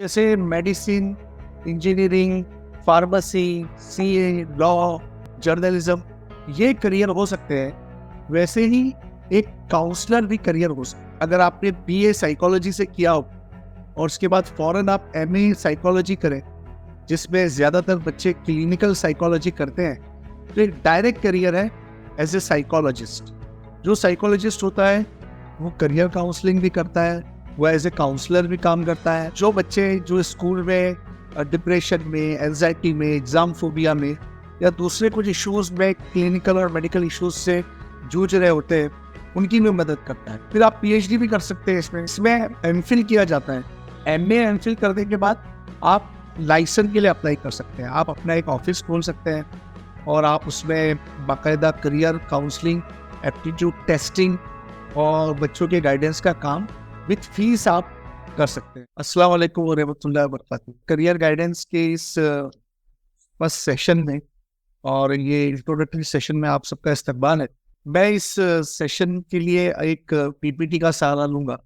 जैसे medicine, engineering, pharmacy, CA, law, journalism ये career हो सकते हैं। वैसे ही एक काउंसलर भी करियर हो सकता है। अगर आपने बीए साइकोलॉजी से किया हो और उसके बाद फौरन आप एमए साइकोलॉजी करें, जिसमें ज़्यादातर बच्चे क्लिनिकल साइकोलॉजी करते हैं, तो एक डायरेक्ट करियर है एज ए साइकोलॉजिस्ट। जो साइकोलॉजिस्ट होता है वो करियर काउंसलिंग भी करता है, वो एज ए काउंसलर भी काम करता है। जो बच्चे जो स्कूल में डिप्रेशन में, एंजाइटी में, एग्जाम फोबिया में या दूसरे कुछ इश्यूज में, क्लिनिकल और मेडिकल इश्यूज से जूझ रहे होते हैं, उनकी भी मदद करता है। फिर आप पीएचडी भी कर सकते हैं इसमें एमफिल किया जाता है। एमए एमफिल करने के बाद आप लाइसेंस के लिए अप्लाई कर सकते हैं। आप अपना एक ऑफिस खोल सकते हैं और आप उसमें बाकायदा करियर काउंसलिंग, एप्टीट्यूड टेस्टिंग और बच्चों के गाइडेंस का काम विथ फीस आप कर सकते हैं। अस्सलाम वालेकुम व रहमतुल्लाहि व बरकातहू। करियर गाइडेंस के इस फर्स्ट सेशन में और ये इंट्रोडक्टरी सेशन में आप सबका इस्तकबाल है। मैं इस सेशन के लिए एक पीपीटी का सहारा लूंगा,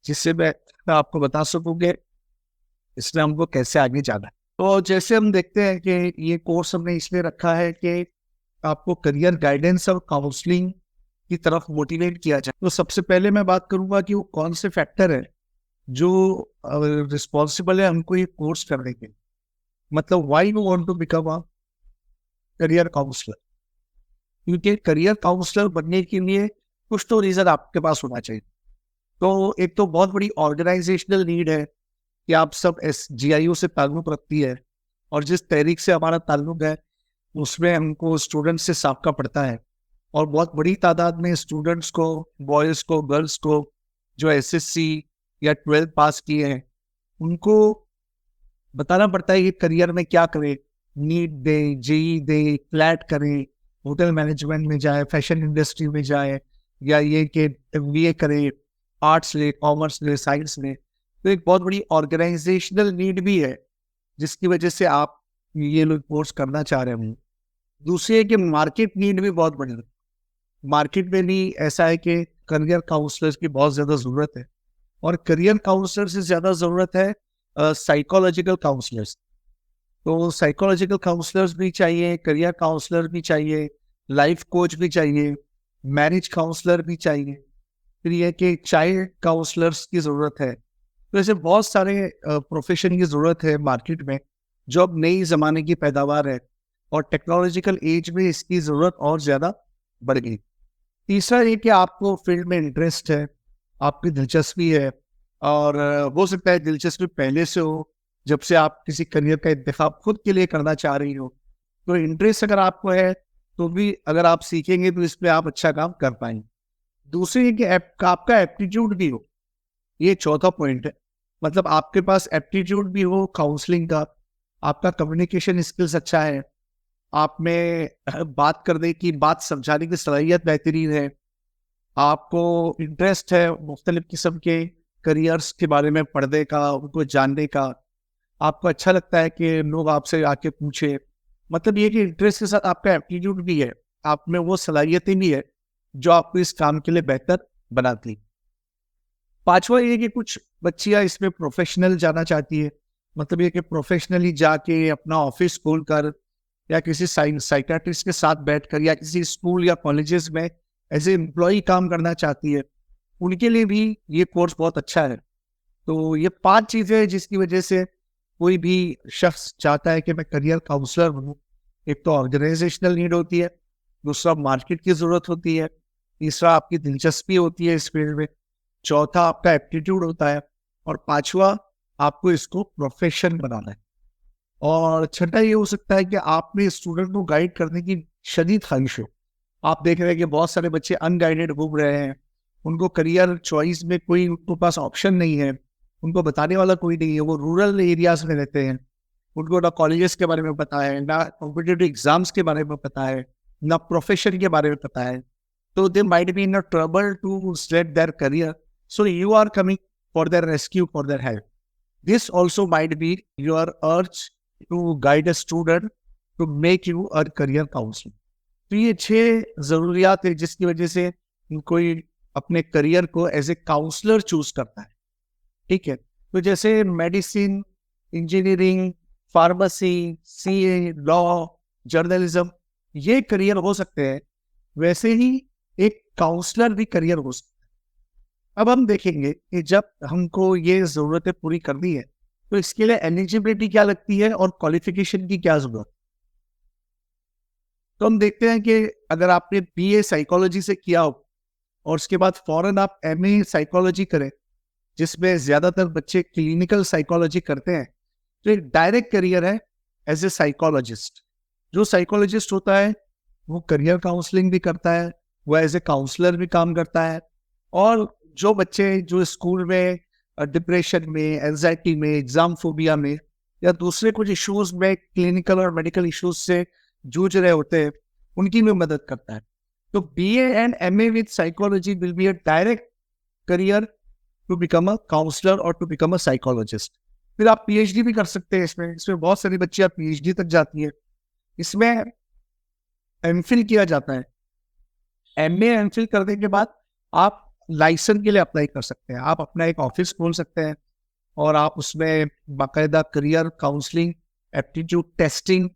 जिससे मैं आपको बता सकूं कि इसमें हमको कैसे आगे जाना है। तो जैसे हम देखते हैं कि ये कोर्स हमने इसलिए रखा है कि आपको करियर गाइडेंस और काउंसलिंग की तरफ मोटिवेट किया जाए। तो सबसे पहले मैं बात करूंगा कि वो कौन से फैक्टर है जो रिस्पॉन्सिबल है हमको ये कोर्स करने के। मतलब why you want to become a career counsellor. क्योंकि करियर काउंसलर बनने के लिए कुछ तो रीजन आपके पास होना चाहिए। तो एक तो बहुत बड़ी ऑर्गेनाइजेशनल नीड है कि आप सब SGIO से ताल्लुक रखती है, और जिस तहरीक से हमारा ताल्लुक है उसमें हमको स्टूडेंट्स से साबका पड़ता है, और बहुत बड़ी तादाद में स्टूडेंट्स को, बॉयज़ को, गर्ल्स को जो SSC या 12th पास किए हैं, उनको बताना पड़ता है कि करियर में क्या करें। नीट दें, जेई दें, फ्लैट करें, होटल मैनेजमेंट में जाए, फैशन इंडस्ट्री में जाए, या ये कि MBA करें, आर्ट्स ले, कॉमर्स ले, साइंस ले। तो एक बहुत बड़ी ऑर्गेनाइजेशनल नीड भी है जिसकी वजह से आप ये लोग कोर्स करना चाह रहे हैं। दूसरी है कि मार्केट नीड भी बहुत बड़ी है। मार्केट में भी ऐसा है कि करियर काउंसलर्स की बहुत ज़्यादा ज़रूरत है, और करियर काउंसलर से ज़्यादा ज़रूरत है साइकोलॉजिकल काउंसलर्स। तो साइकोलॉजिकल काउंसलर्स भी चाहिए, करियर काउंसलर भी चाहिए, लाइफ कोच भी चाहिए, मैरिज काउंसलर भी चाहिए, फिर यह कि चाइल्ड काउंसलर्स की ज़रूरत है। तो ऐसे बहुत सारे प्रोफेशन की ज़रूरत है मार्केट में, जो अब नई ज़माने की पैदावार है, और टेक्नोलॉजिकल एज में इसकी ज़रूरत और ज़्यादा बढ़ गई। तीसरा ये कि आपको फील्ड में इंटरेस्ट है, आपकी दिलचस्पी है, और हो सकता है दिलचस्पी पहले से हो, जब से आप किसी करियर का इंतखाब खुद के लिए करना चाह रही हो। तो इंटरेस्ट अगर आपको है तो भी अगर आप सीखेंगे तो इस पे आप अच्छा काम कर पाएंगे। दूसरी ये कि आपका एप्टीट्यूड भी हो, ये चौथा पॉइंट है। मतलब आपके पास एप्टीट्यूड भी हो काउंसलिंग का, आपका कम्युनिकेशन स्किल्स अच्छा है, आप में बात करने की, बात समझाने की सलाहियत बेहतरीन है, आपको इंटरेस्ट है मुख्तलिफ किस्म के करियर्स के बारे में पढ़ने का, उनको जानने का, आपको अच्छा लगता है कि लोग आपसे आके पूछे। मतलब ये कि इंटरेस्ट के साथ आपका एप्टीट्यूड भी है, आप में वो सलाहियतें भी है जो आपको इस काम के लिए बेहतर बनाती। पांचवा ये कि कुछ बच्चियां इसमें प्रोफेशनल जाना चाहती है। मतलब ये कि प्रोफेशनली जाके अपना ऑफिस खोल कर, या किसी साइकियाट्रिस्ट के साथ बैठकर, या किसी स्कूल या कॉलेजेस में एज ए एम्प्लॉय काम करना चाहती है, उनके लिए भी ये कोर्स बहुत अच्छा है। तो ये 5 चीज़ें हैं जिसकी वजह से कोई भी शख्स चाहता है कि मैं करियर काउंसलर बनूं। एक तो ऑर्गेनाइजेशनल नीड होती है, दूसरा मार्केट की ज़रूरत होती है, तीसरा आपकी दिलचस्पी होती है इस फील्ड में, चौथा आपका एप्टीट्यूड होता है, और पांचवा आपको इसको प्रोफेशन बनाना है। और छठा ये हो सकता है कि आप में स्टूडेंट को गाइड करने की शदीद ख्वाहिश हो। आप देख रहे हैं कि बहुत सारे बच्चे अनगाइडेड घूम रहे हैं, उनको करियर चॉइस में कोई उनके पास ऑप्शन नहीं है, उनको बताने वाला कोई नहीं है, वो रूरल एरियाज में रहते हैं, उनको ना कॉलेजेस के बारे में पता है, ना कॉम्पिटिटिव एग्जाम्स के बारे में पता है, ना प्रोफेशन के बारे में पता है। तो they might be in a trouble to select their career, so you are coming for their rescue, for their help. This also might be your urge to guide a student to make you a career counsellor. तो ये 6 ज़रूरियात है जिसकी वजह से कोई अपने career को as a counsellor choose करता है। ठीक है, तो जैसे medicine, engineering, pharmacy, CA, law, journalism, ये करियर हो सकते हैं। वैसे ही एक काउंसलर भी करियर हो सकता है। अब हम देखेंगे कि जब हमको ये ज़रूरतें पूरी करनी है, तो इसके लिए एलिजिबिलिटी क्या लगती है और क्वालिफिकेशन की क्या ज़रूरत है। तो हम देखते हैं कि अगर आपने बीए साइकोलॉजी से किया हो और उसके बाद फौरन आप एमए साइकोलॉजी करें, जिसमें ज़्यादातर बच्चे क्लिनिकल साइकोलॉजी करते हैं, तो एक डायरेक्ट करियर है एज ए साइकोलॉजिस्ट। जो साइकोलॉजिस्ट होता है वो करियर काउंसलिंग भी करता है, वो एज ए काउंसलर भी काम करता है। और जो बच्चे जो स्कूल में डिप्रेशन में, एंजाइटी में, एग्जाम फोबिया में या दूसरे कुछ इश्यूज में, क्लिनिकल और मेडिकल इश्यूज से जूझ रहे होते हैं, उनकी भी मदद करता है। तो BA and MA with psychology will be a direct career to become a counsellor और टू बिकम अ साइकोलॉजिस्ट। फिर आप पीएचडी भी कर सकते हैं इसमें। इसमें बहुत सारी बच्चियां पीएचडी तक जाती है। इसमें एमफिल किया जाता है। एमए एमफिल करने के बाद आप लाइसेंस के लिए अप्लाई कर सकते हैं। आप अपना एक ऑफिस खोल सकते हैं और आप उसमें बाकायदा करियर काउंसलिंग, एप्टीट्यूड टेस्टिंग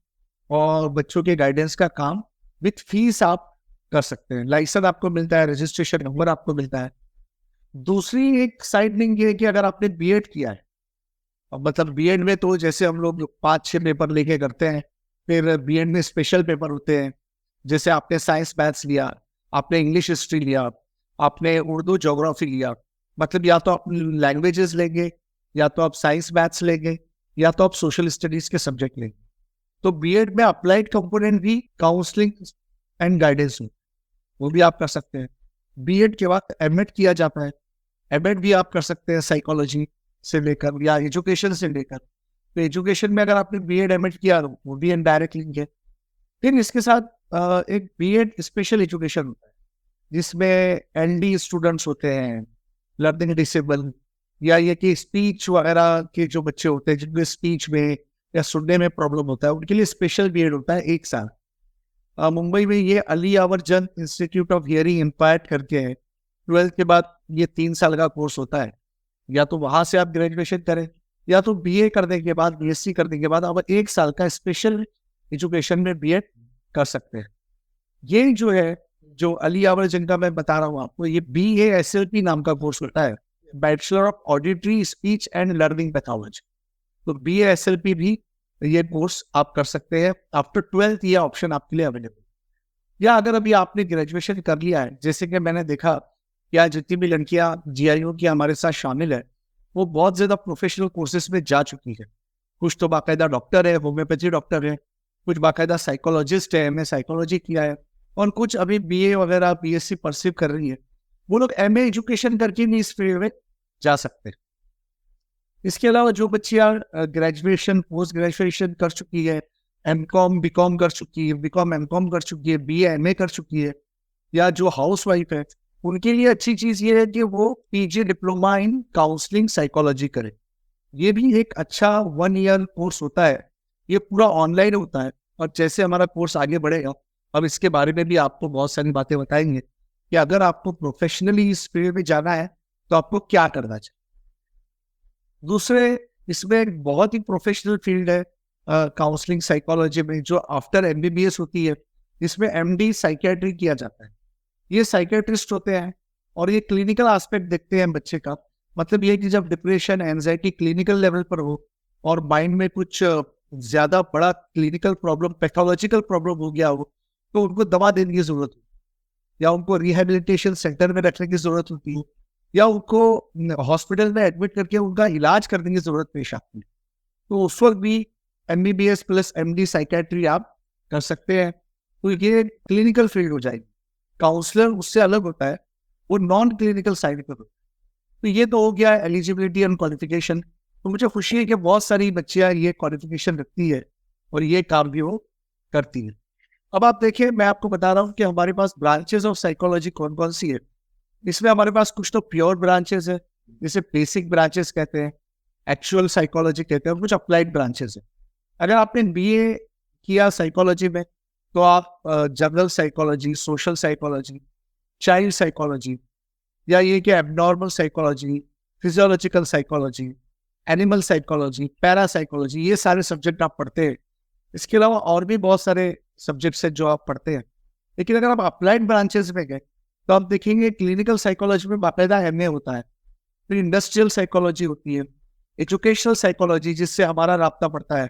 और बच्चों के गाइडेंस का काम विथ फीस आप कर सकते हैं। लाइसेंस आपको मिलता है, रजिस्ट्रेशन नंबर आपको मिलता है। दूसरी एक साइड लिंक ये है कि अगर आपने बीएड किया है, अब मतलब बीएड में तो जैसे हम लोग 5-6 पेपर लेके करते हैं, फिर बीएड में स्पेशल पेपर होते हैं। जैसे आपने साइंस मैथ्स लिया, आपने इंग्लिश हिस्ट्री लिया, आपने उर्दू ज्योग्राफी लिया, मतलब या तो आप लैंग्वेजेस लेंगे, या तो आप साइंस मैथ्स लेंगे, या तो आप सोशल स्टडीज के सब्जेक्ट लेंगे। तो बीएड में अप्लाइड कंपोनेंट भी काउंसलिंग एंड गाइडेंस में, वो भी आप कर सकते हैं। बीएड के बाद एमएड किया जाता है। एमएड भी आप कर सकते हैं साइकोलॉजी से लेकर या एजुकेशन से लेकर। तो एजुकेशन में अगर आपने बीएड एमएड किया तो वो भी इनडायरेक्ट लिंक है। फिर इसके साथ एक बीएड स्पेशल एजुकेशन होता है, जिसमें एनडी स्टूडेंट्स होते हैं, लर्निंग डिसेबल, या ये कि स्पीच वगैरह के जो बच्चे होते हैं जिनको स्पीच में या सुनने में प्रॉब्लम होता है, उनके लिए स्पेशल बीएड होता है 1 साल। मुंबई में ये अली यावर जंग इंस्टीट्यूट ऑफ हियरिंग इम्पैक्ट करके है। 12th के बाद ये 3 साल का कोर्स होता है। या तो वहां से आप ग्रेजुएशन करें, या तो बीए करने के बाद, बीएससी करने के बाद आप 1 साल का स्पेशल एजुकेशन में बीएड कर सकते हैं। ये जो है, जो अली यावर जंग का मैं बता रहा हूँ आपको, ये BASLP नाम का कोर्स होता है, bachelor of auditory speech and learning pathology. तो BASLP भी ये कोर्स आप कर सकते हैं। आफ्टर 12th ये ऑप्शन आपके लिए अवेलेबल। या अगर अभी आपने ग्रेजुएशन कर लिया है, जैसे कि मैंने देखा क्या जितनी भी लड़कियां जीआईओ की हमारे साथ शामिल है, वो बहुत ज्यादा प्रोफेशनल कोर्सेज में जा चुकी है। कुछ तो बाकायदा डॉक्टर है, होम्योपैथी डॉक्टर है, कुछ बाकायदा साइकोलॉजिस्ट है, एमए साइकोलॉजी किया है, और कुछ अभी बीए वगैरह बीएससी परस्यू कर रही है। वो लोग एमए एजुकेशन करके भी इस फील्ड में जा सकते हैं। इसके अलावा जो बच्चियां ग्रेजुएशन पोस्ट ग्रेजुएशन कर चुकी है, एमकॉम बीकॉम कर चुकी है, बीकॉम एमकॉम कर चुकी है, बीए एमए कर चुकी है, या जो हाउस वाइफ है, उनके लिए अच्छी चीज ये है कि वो PG diploma in counselling psychology करें। ये भी एक अच्छा 1 ईयर कोर्स होता है। ये पूरा ऑनलाइन होता है। और जैसे हमारा कोर्स आगे बढ़ेगा, अब इसके बारे में भी आपको बहुत सारी बातें बताएंगे कि अगर आपको प्रोफेशनली इस फील्ड में जाना है तो आपको क्या करना चाहिए। दूसरे, इसमें एक बहुत ही प्रोफेशनल फील्ड है काउंसलिंग साइकोलॉजी में, जो आफ्टर एमबीबीएस होती है। इसमें एमडी साइकियाट्री किया जाता है। ये साइकियाट्रिस्ट होते हैं और ये क्लिनिकल एस्पेक्ट देखते हैं बच्चे का। मतलब ये कि जब डिप्रेशन, एंजाइटी क्लिनिकल लेवल पर हो और माइंड में कुछ ज्यादा बड़ा क्लिनिकल प्रॉब्लम, पैथोलॉजिकल प्रॉब्लम हो गया हो, तो उनको दवा देने की जरूरत होती है, या उनको रिहेबिलिटेशन सेंटर में रखने की जरूरत होती है, या उनको हॉस्पिटल में एडमिट करके उनका इलाज करने की जरूरत पेश आती है। तो उस वक्त भी एमबीबीएस प्लस एमडी साइकियाट्री आप कर सकते हैं। तो ये क्लिनिकल फील्ड हो जाएगी। काउंसलर उससे अलग होता है, वो नॉन क्लिनिकल साइड पर होता है। तो ये तो हो गया एलिजिबिलिटी एंड क्वालिफिकेशन। तो मुझे खुशी है कि बहुत सारी बच्चियां ये क्वालिफिकेशन रखती है और ये काम भी वो करती है। अब आप देखिए, मैं आपको बता रहा हूँ कि हमारे पास ब्रांचेस ऑफ साइकोलॉजी कौन कौन सी है। इसमें हमारे पास कुछ तो प्योर ब्रांचेस है, जिसे बेसिक ब्रांचेस कहते हैं, एक्चुअल साइकोलॉजी कहते हैं, और कुछ अप्लाइड ब्रांचेस है। अगर आपने बीए किया साइकोलॉजी में, तो आप general psychology, social psychology, child psychology, या ये कि abnormal psychology, physiological psychology, animal psychology, para psychology, ये सारे सब्जेक्ट आप पढ़ते हैं। इसके अलावा और भी बहुत सारे सब्जेक्ट्स हैं जो आप पढ़ते हैं। लेकिन अगर आप अप्लाइड ब्रांचेस में गए तो आप देखेंगे क्लिनिकल साइकोलॉजी में बाकायदा एमए होता है, फिर इंडस्ट्रियल साइकोलॉजी होती है, एजुकेशनल साइकोलॉजी जिससे हमारा राब्ता पड़ता है।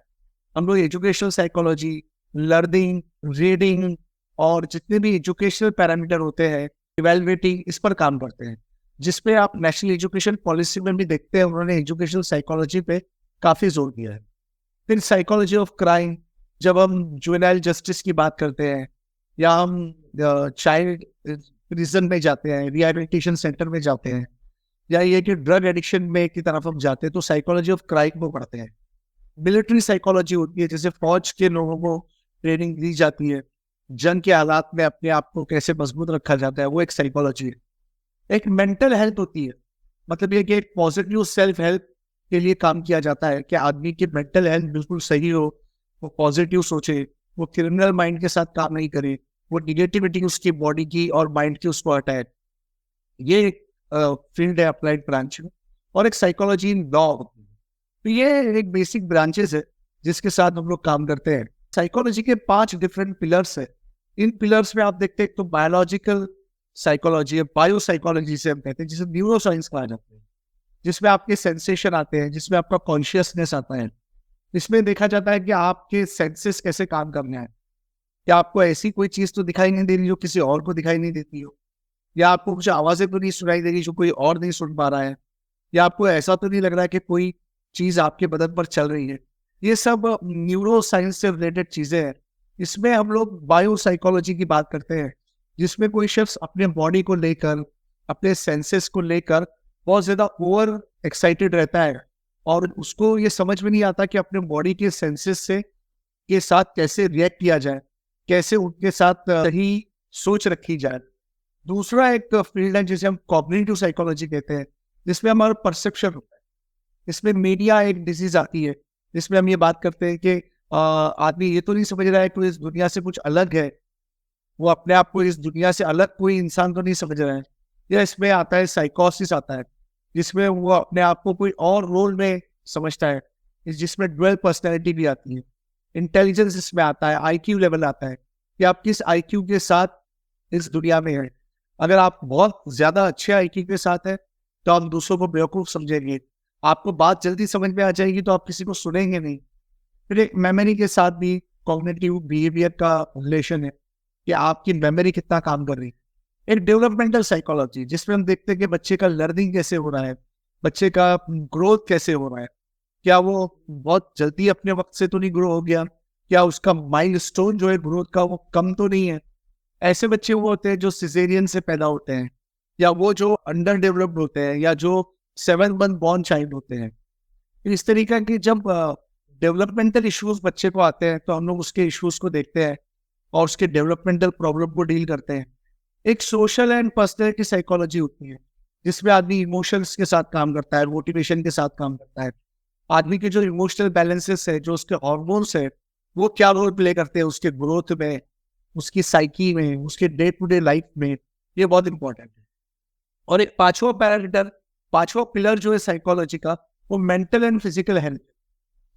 हम लोग एजुकेशनल साइकोलॉजी, लर्निंग, रीडिंग और जितने भी एजुकेशनल पैरामीटर होते हैं, इवैल्यूएटिंग, इस पर काम करते हैं, जिसपे आप नेशनल एजुकेशन पॉलिसी में भी देखते हैं उन्होंने एजुकेशनल साइकोलॉजी पे काफ़ी जोर दिया है। फिर साइकोलॉजी ऑफ क्राइम, जब हम जुवेनाइल जस्टिस की बात करते हैं या हम चाइल्ड प्रिजन में जाते हैं, रिहैबिलिटेशन सेंटर में जाते हैं, या ये कि ड्रग एडिक्शन में की तरफ हम जाते हैं तो साइकोलॉजी ऑफ क्राइम को पढ़ते हैं। मिलिट्री साइकोलॉजी होती है, जैसे फौज के लोगों को ट्रेनिंग दी जाती है, जंग के हालात में अपने आप को कैसे मजबूत रखा जाता है, वो एक साइकोलॉजी है। एक मेंटल हेल्थ होती है, मतलब ये कि एक पॉजिटिव सेल्फ हेल्प के लिए काम किया जाता है कि आदमी की मेंटल हेल्थ बिल्कुल सही हो, वो पॉजिटिव सोचे, वो क्रिमिनल माइंड के साथ काम नहीं करे, वो निगेटिविटी उसकी बॉडी की और माइंड की उसको हटाए। ये एक फील्ड है अप्लाइड ब्रांच में। और एक साइकोलॉजी इन लॉ, तो ये एक बेसिक ब्रांचेस है जिसके साथ हम लोग काम करते हैं। साइकोलॉजी के 5 डिफरेंट पिलर्स है। इन पिलर्स में आप देखते हैं तो बायोलॉजिकल साइकोलॉजी है, बायो साइकोलॉजी से हम कहते हैं, जिसे न्यूरो साइंस कहा जाता है, जिसमें आपके सेंसेशन आते हैं, जिसमें आपका कॉन्शियसनेस आता है। इसमें देखा जाता है कि आपके सेंसेस कैसे काम करने हैं, या आपको ऐसी कोई चीज तो दिखाई नहीं दे रही जो किसी और को दिखाई नहीं देती हो, या आपको कुछ आवाजें तो नहीं सुनाई दे रही जो कोई और नहीं सुन पा रहा है, या आपको ऐसा तो नहीं लग रहा है कि कोई चीज आपके बदन पर चल रही है। ये सब न्यूरो साइंस से रिलेटेड चीजें हैं। इसमें हम लोग बायो साइकोलॉजी की बात करते हैं, जिसमें कोई शख्स अपने बॉडी को लेकर, अपने सेंसेस को लेकर बहुत ज्यादा ओवर एक्साइटेड रहता है और उसको ये समझ में नहीं आता कि अपने बॉडी के सेंसेस से के साथ कैसे रिएक्ट किया जाए, कैसे उनके साथ सही सोच रखी जाए। दूसरा एक फील्ड है जिसे हम कॉग्निटिव साइकोलॉजी कहते हैं, जिसमें हमारा परसेप्शन होता है। इसमें मीडिया एक डिजीज आती है, जिसमें हम ये बात करते हैं कि आदमी ये तो नहीं समझ रहा है कि इस दुनिया से कुछ अलग है, वो अपने आप को इस दुनिया से अलग कोई इंसान तो नहीं समझ रहा है। या इसमें आता है साइकोसिस आता है, जिसमें वो अपने आप को कोई और रोल में समझता है, जिसमें ड्वेल पर्सनैलिटी भी आती है। इंटेलिजेंस इसमें आता है, आईक्यू लेवल आता है कि आप किस आईक्यू के साथ इस दुनिया में है। अगर आप बहुत ज्यादा अच्छे आईक्यू के साथ है तो आप दूसरों को बेवकूफ समझेंगे, आपको बात जल्दी समझ में आ जाएगी तो आप किसी को सुनेंगे नहीं। फिर एक मेमोरी के साथ भी कॉग्निटिव बिहेवियर का रिलेशन है कि आपकी मेमोरी कितना काम कर रही है। एक डेवलपमेंटल साइकोलॉजी, जिसमें हम देखते हैं कि बच्चे का लर्निंग कैसे हो रहा है, बच्चे का ग्रोथ कैसे हो रहा है, क्या वो बहुत जल्दी अपने वक्त से तो नहीं ग्रो हो गया, क्या उसका माइलस्टोन जो है ग्रोथ का वो कम तो नहीं है। ऐसे बच्चे वो होते हैं जो सिजेरियन से पैदा होते हैं, या वो जो अंडर डेवलप्ड होते हैं, या जो 7 मंथ बॉर्न चाइल्ड होते हैं। इस तरीके की जब डेवलपमेंटल इश्यूज बच्चे को आते हैं तो हम लोग उसके इश्यूज को देखते हैं और उसके डेवलपमेंटल प्रॉब्लम को डील करते हैं। एक सोशल एंड पर्सनैलिटी साइकोलॉजी होती है, जिसमें आदमी इमोशंस के साथ काम करता है, मोटिवेशन के साथ काम करता है। आदमी के जो इमोशनल बैलेंसेस है, जो उसके हार्मोन्स है, वो क्या रोल प्ले करते हैं उसके ग्रोथ में, उसकी साइकी में, उसके डे टू डे लाइफ में। ये बहुत इंपॉर्टेंट है। और एक पांचवा पैरामीटर, पांचवा पिलर जो है साइकोलॉजी का, वो मेंटल एंड फिजिकल हेल्थ,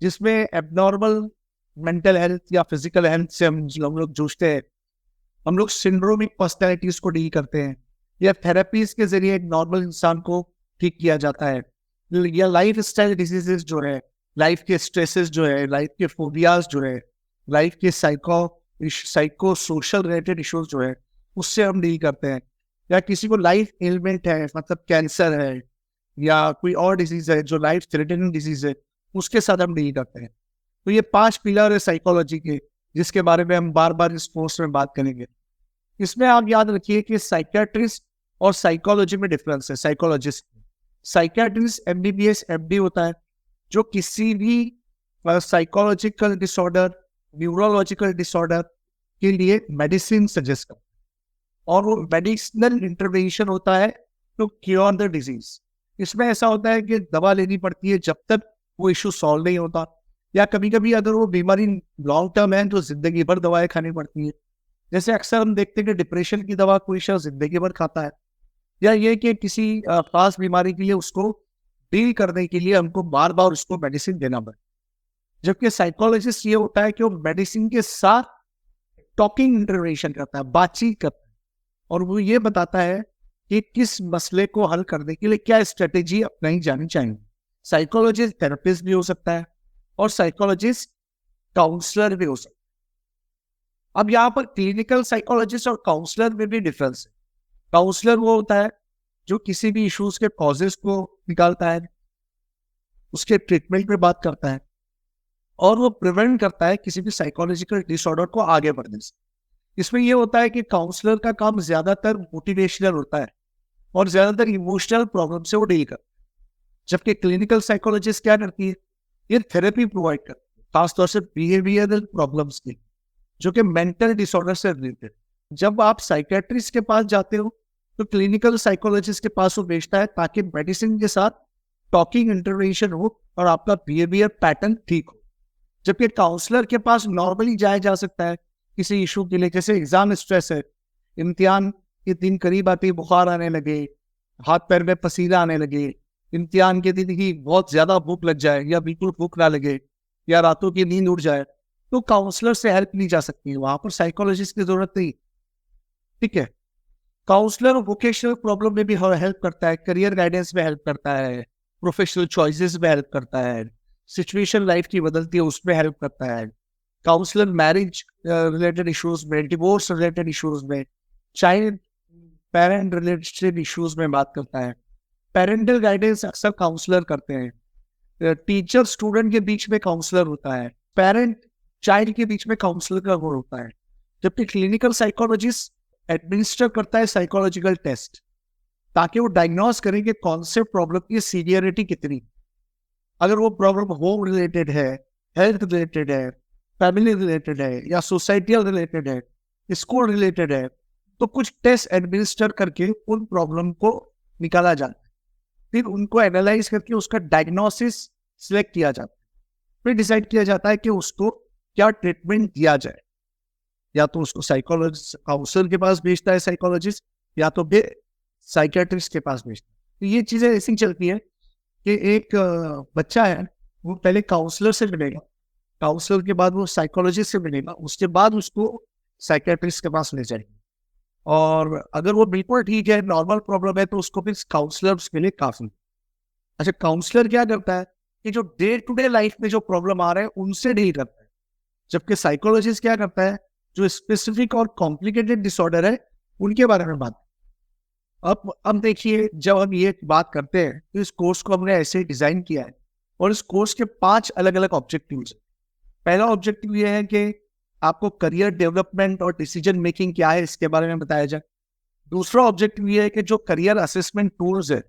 जिसमें एबनॉर्मल मेंटल हेल्थ या फिजिकल हेल्थ से हम लोग जूझते हैं। हम लोग सिंड्रोमिक पर्सनैलिटीज को डील करते हैं, या थेरेपीज के जरिए एक नॉर्मल इंसान को ठीक किया जाता है, या लाइफ स्टाइल डिजीजेस जो है, लाइफ के स्ट्रेसेस जो है, लाइफ के फोबियाज जो है, लाइफ के साइको सोशल रिलेटेड इश्यूज जो है, उससे हम डील करते हैं। या किसी को लाइफ एलिमेंट है, मतलब कैंसर है या कोई और डिजीज है जो लाइफ थ्रेटनिंग डिजीज है, उसके साथ हम डील करते हैं। तो ये 5 पिलर है साइकोलॉजी के, जिसके बारे में हम बार बार इस कोर्स में बात करेंगे। इसमें आप याद रखिए कि साइकियाट्रिस्ट और साइकोलॉजी में डिफरेंस है। साइकियाट्रिस्ट MBBS MD होता है, जो किसी भी साइकोलॉजिकल डिसऑर्डर, न्यूरोलॉजिकल डिसऑर्डर के लिए मेडिसिन सजेस्ट करता है, और वो मेडिसिनल इंटरवेंशन होता है टू क्योर द डिजीज। इसमें ऐसा होता है कि दवा लेनी पड़ती है जब तक वो इशू सॉल्व नहीं होता, या कभी कभी अगर वो बीमारी लॉन्ग टर्म है तो जिंदगी भर दवाएं खानी पड़ती है। जैसे अक्सर हम देखते हैं कि डिप्रेशन की दवा कोई शख्स जिंदगी भर खाता है, या ये कि किसी खास बीमारी के लिए उसको डील करने के लिए हमको बार बार उसको मेडिसिन देना पड़े। जबकि साइकोलॉजिस्ट ये होता है कि वो मेडिसिन के साथ टॉकिंग इंटरवेंशन करता है, बातचीत करता है, और वो ये बताता है कि किस मसले को हल करने के लिए क्या स्ट्रेटेजी अपनाई जानी चाहिए। साइकोलॉजिस्ट थेरेपिस्ट भी हो सकता है और साइकोलॉजिस्ट काउंसलर भी हो सकता है। अब यहाँ पर क्लिनिकल साइकोलॉजिस्ट और काउंसलर में भी डिफरेंस है। काउंसलर वो होता है जो किसी भी इश्यूज के कॉजेस को निकालता है, उसके ट्रीटमेंट पे बात करता है, और वो प्रिवेंट करता है किसी भी साइकोलॉजिकल डिसऑर्डर को आगे बढ़ने से। इसमें ये होता है कि काउंसलर का काम ज्यादातर मोटिवेशनल होता है और ज्यादातर इमोशनल प्रॉब्लम से वो डील करता है। जबकि क्लिनिकल साइकोलॉजिस्ट क्या करती है, ये थेरेपी प्रोवाइड करती है, खासतौर से बिहेवियरल प्रॉब्लम्स की, जो कि मेंटल डिसऑर्डर से रिलेटेड। जब आप साइकेट्रिस्ट के पास जाते हो तो क्लिनिकल साइकोलॉजिस्ट के पास वो भेजता है ताकि मेडिसिन के साथ टॉकिंग इंटरवेंशन हो और आपका बिहेवियर पैटर्न ठीक हो। जबकि काउंसलर के पास नॉर्मली जाया जा सकता है किसी इशू के लिए, जैसे एग्जाम स्ट्रेस है, इम्तिहान के दिन करीब आते ही बुखार आने लगे, हाथ पैर में पसीना आने लगे, इम्तिहान के दिन ही बहुत ज्यादा भूख लग जाए या बिल्कुल भूख ना लगे, या रातों की नींद उड़ जाए, तो काउंसलर से हेल्प ली जा सकती है, वहां पर साइकोलॉजिस्ट की जरूरत नहीं। ठीक है। काउंसलर वोकेशनल प्रॉब्लम में भी हेल्प करता है, करियर गाइडेंस में हेल्प करता है, प्रोफेशनल चॉइसेस में हेल्प करता है, सिचुएशन लाइफ की बदलती है उसमें हेल्प करता है। काउंसलर मैरिज रिलेटेड इश्यूज में, डिवोर्स रिलेटेड इश्यूज में, चाइल्ड पेरेंट रिलेटेड इश्यूज में बात करता है। पेरेंटल गाइडेंस अक्सर काउंसलर करते हैं। टीचर स्टूडेंट के बीच में काउंसलर होता है, पेरेंट चाइल्ड के बीच में काउंसलर का रोल होता है। जबकि क्लिनिकल साइकोलॉजिस्ट एडमिनिस्टर करता है साइकोलॉजिकल टेस्ट ताकि वो डायग्नोस करें कि कौन से प्रॉब्लम की सीवियरिटी कितनी। अगर वो प्रॉब्लम होम रिलेटेड है, हेल्थ रिलेटेड है, फैमिली रिलेटेड है, या सोसाइटियल रिलेटेड है, स्कूल रिलेटेड है, तो कुछ टेस्ट एडमिनिस्टर करके उन प्रॉब्लम को निकाला जाता है। फिर उनको एनालाइज करके उसका डायग्नोसिस सिलेक्ट किया जाता है। फिर डिसाइड किया जाता है कि उसको क्या ट्रीटमेंट दिया जाए। या तो उसको साइकोलॉजिस्ट काउंसलर के पास भेजता है साइकोलॉजिस्ट, या तो फिर साइकियाट्रिस्ट के पास भेजता है। तो ये चीजें ऐसी चलती है कि एक बच्चा है, वो पहले काउंसलर से मिलेगा, काउंसलर के बाद वो साइकोलॉजिस्ट से मिलेगा, उसके बाद उसको साइकियाट्रिस्ट के पास ले जाएंगे। और अगर वो बिल्कुल ठीक है, नॉर्मल प्रॉब्लम है, तो उसको फिर काउंसलर के लिए काफी। अच्छा, काउंसलर क्या करता है कि जो डे टू डे लाइफ में जो प्रॉब्लम आ रहे हैं उनसे डील करता है। जबकि साइकोलॉजिस्ट क्या करता है, जो स्पेसिफिक और कॉम्प्लिकेटेड डिसऑर्डर है उनके बारे में बात। अब देखिए, जब हम ये बात करते हैं तो इस कोर्स को हमने ऐसे डिजाइन किया है, और इस कोर्स के 5 अलग अलग ऑब्जेक्टिव्स हैं। पहला ऑब्जेक्टिव ये है कि आपको करियर डेवलपमेंट और डिसीजन मेकिंग क्या है इसके बारे में बताया जाए। दूसरा ऑब्जेक्टिव ये है कि जो करियर असेसमेंट टूल्स है,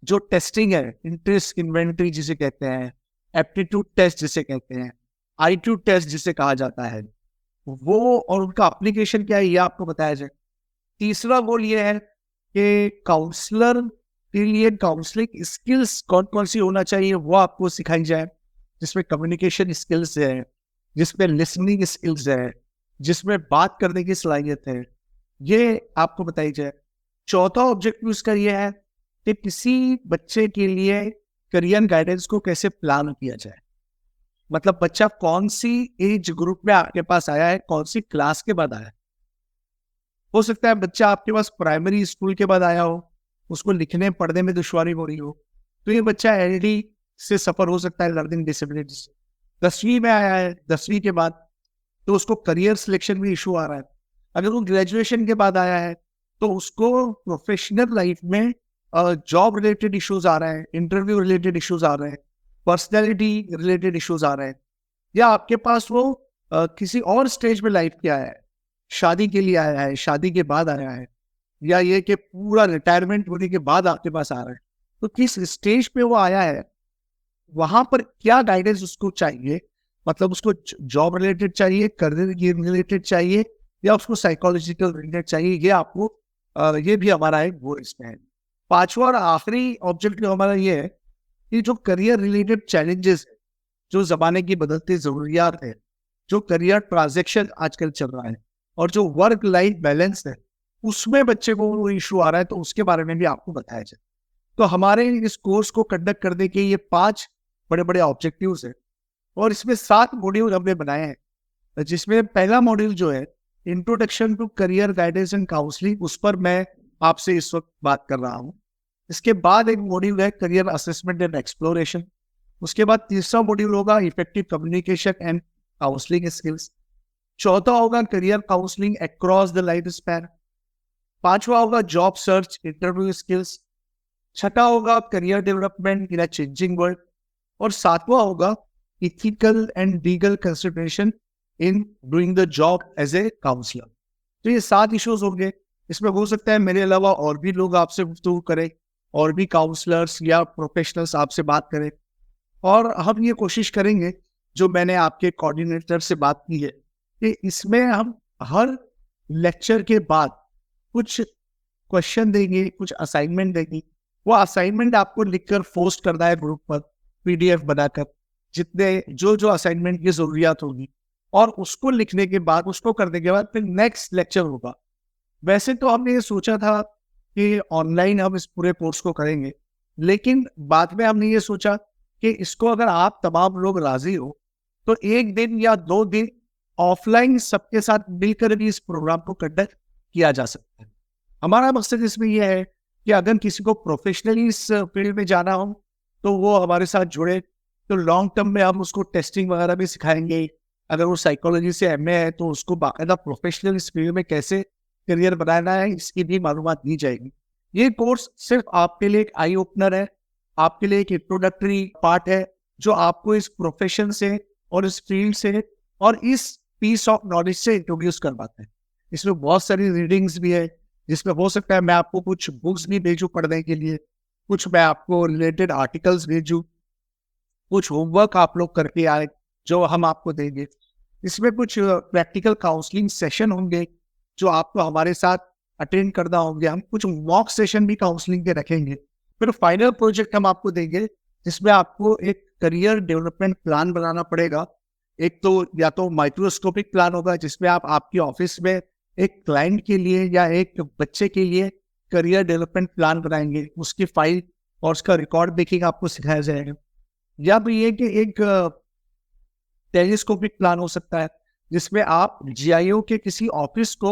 जो टेस्टिंग है, इंटरेस्ट इन्वेंटरी जिसे कहते हैं, एप्टीट्यूड टेस्ट जिसे कहते हैं, आईक्यू टेस्ट जिसे कहा जाता है, वो और उनका एप्लीकेशन क्या है ये आपको बताया जाए। तीसरा गोल ये है कि काउंसलर के लिए काउंसलिंग स्किल्स कौन कौन सी होना चाहिए वो आपको सिखाई जाए, जिसमें कम्युनिकेशन स्किल्स है, जिसमें लिसनिंग स्किल्स है, जिसमें बात करने की सलाहियत है, ये आपको बताई जाए। चौथा ऑब्जेक्टिव इसका ये है कि किसी बच्चे के लिए करियर गाइडेंस को कैसे प्लान किया जाए। मतलब बच्चा कौन सी एज ग्रुप में आपके पास आया है, कौन सी क्लास के बाद आया है। हो सकता है बच्चा आपके पास प्राइमरी स्कूल के बाद आया हो, उसको लिखने पढ़ने में दुश्वारी हो रही हो, तो ये बच्चा एलडी से सफर हो सकता है, लर्निंग डिसेबिलिटी से। 10वीं में आया है, 10वीं के बाद, तो उसको करियर सिलेक्शन में इशू आ रहा है। अगर वो ग्रेजुएशन के बाद आया है तो उसको प्रोफेशनल लाइफ में जॉब रिलेटेड इश्यूज आ रहे हैं, इंटरव्यू रिलेटेड इश्यूज आ रहे हैं, पर्सनैलिटी रिलेटेड इश्यूज आ रहे हैं, या आपके पास वो किसी और स्टेज में लाइफ के आया है, शादी के लिए आया है, शादी के बाद आया है, या ये कि पूरा रिटायरमेंट होने के बाद आपके पास आ रहा है। तो किस स्टेज पे वो आया है, वहां पर क्या गाइडेंस उसको चाहिए, मतलब उसको जॉब रिलेटेड चाहिए, करियर रिलेटेड चाहिए, या उसको साइकोलॉजिकल रिलेटेड चाहिए, ये आपको ये भी हमारा एक वो इसमें है। पांचवा और आखिरी ऑब्जेक्टिव हमारा ये है कि जो करियर रिलेटेड चैलेंजेस है, जो जमाने की बदलती जरूरियात है, जो करियर ट्रांजेक्शन आजकल चल रहा है, और जो वर्क लाइफ बैलेंस है, उसमें बच्चे को वो इशू आ रहा है, तो उसके बारे में भी आपको बताया जाए। तो हमारे इस कोर्स को कंडक्ट करने के ये 5 बड़े-बड़े ऑब्जेक्टिव्स हैं और इसमें 7 मॉड्यूल हमने बनाए हैं। जिसमें पहला मॉड्यूल जो है introduction to career guidance and counselling, उस पर मैं आपसे इस वक्त बात कर रहा हूँ। इसके बाद एक मॉड्यूल है करियर असेसमेंट एंड एक्सप्लोरेशन। उसके बाद तीसरा मॉड्यूल होगा effective communication and counselling skills. चौथा होगा career counselling across the life span. पांचवा होगा जॉब सर्च इंटरव्यू स्किल्स। छठा होगा career development in a changing world. और सातवां होगा ethical and legal consideration in doing the job as a counsellor. तो ये 7 इश्यूज होंगे। इसमें हो सकता है मेरे अलावा और भी लोग आपसे गुफ्तगू करें, और भी काउंसलर्स या प्रोफेशनल्स आपसे बात करें, और हम ये कोशिश करेंगे, जो मैंने आपके कोऑर्डिनेटर से बात की है, कि इसमें हम हर लेक्चर के बाद कुछ क्वेश्चन देंगे, कुछ असाइनमेंट देंगे। वो असाइनमेंट आपको लिखकर पोस्ट करना है ग्रुप पर पीडीएफ बनाकर, जितने जो असाइनमेंट की जरूरियात होगी, और उसको लिखने के बाद, उसको करने के बाद फिर नेक्स्ट लेक्चर होगा। वैसे तो हमने ये सोचा था कि ऑनलाइन हम इस पूरे कोर्स को करेंगे, लेकिन बाद में हमने ये सोचा कि इसको अगर आप तमाम लोग राजी हो तो 1 दिन या 2 दिन ऑफलाइन सबके साथ मिलकर भी इस प्रोग्राम को कंडक्ट किया जा सकता है। हमारा मकसद इसमें यह है कि अगर किसी को प्रोफेशनली इस फील्ड में जाना हो तो वो हमारे साथ जुड़े। तो लॉन्ग टर्म में हम उसको टेस्टिंग वगैरह भी सिखाएंगे। अगर वो साइकोलॉजी से एमए है तो उसको बाकायदा प्रोफेशनल इस फील्ड में कैसे करियर बनाना है, इसकी भी मालूमात दी जाएगी। ये कोर्स सिर्फ आपके लिए एक आई ओपनर है, आपके लिए एक इंट्रोडक्टरी पार्ट है, जो आपको इस प्रोफेशन से और इस फील्ड से और इस पीस ऑफ नॉलेज से इंट्रोड्यूस करवाते हैं। इसमें बहुत सारी रीडिंग्स भी है, जिसमें हो सकता है मैं आपको कुछ बुक्स भी भेजूं पढ़ने के लिए, कुछ मैं आपको रिलेटेड आर्टिकल्स भेजूं, कुछ होमवर्क आप लोग करके आए जो हम आपको देंगे। इसमें कुछ प्रैक्टिकल काउंसलिंग सेशन होंगे जो आपको हमारे साथ अटेंड करना होंगे। हम कुछ मॉक सेशन भी काउंसलिंग के रखेंगे। फिर फाइनल प्रोजेक्ट हम आपको देंगे, जिसमें आपको एक करियर डेवलपमेंट प्लान बनाना पड़ेगा। एक तो या तो माइक्रोस्कोपिक प्लान होगा, जिसमें आप आपकी ऑफिस में एक क्लाइंट के लिए या एक बच्चे के लिए करियर डेवलपमेंट प्लान बनाएंगे, उसकी फाइल और उसका रिकॉर्ड मेकिंग आपको सिखाया जाएगा। या भी ये कि एक टेलीस्कोपिक प्लान हो सकता है, जिसमें आप जीआईओ के किसी ऑफिस को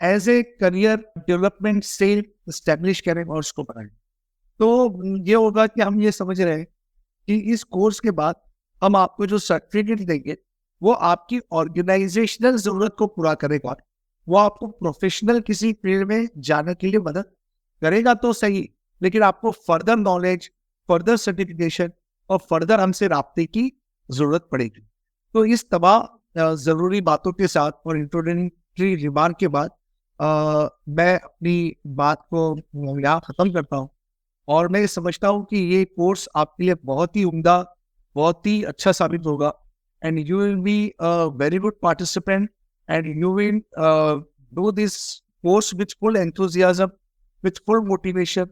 as a career development cell establish करें और उसको बनाएं। तो ये होगा कि हम ये समझ रहे हैं कि इस कोर्स के बाद हम आपको जो सर्टिफिकेट देंगे वो आपकी ऑर्गेनाइजेशनल जरूरत को पूरा करेगा। वो आपको प्रोफेशनल किसी फील्ड में जाने के लिए मदद करेगा तो सही, लेकिन आपको फर्दर नॉलेज, फर्दर सर्टिफिकेशन और फर्दर हमसे राब्ते की जरूरत पड़ेगी। तो इस तमाम जरूरी बातों के साथ और इंट्रोडक्टरी रिमार्क के बाद मैं अपनी बात को यहाँ खत्म करता हूँ। और मैं समझता हूँ कि ये कोर्स आपके लिए बहुत ही उम्दा, बहुत ही अच्छा साबित होगा। And you will be a very good participant, and you will do this course with full enthusiasm, with full motivation,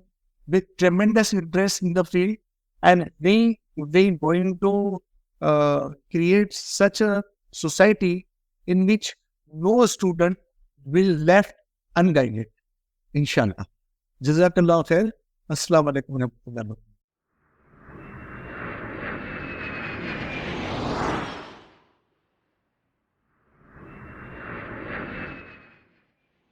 with tremendous interest in the field, and they going to create such a society in which no student will left unguided. Inshallah. Jazakallah khair. Assalamu alaikum warahmatullahi wabarakatuh.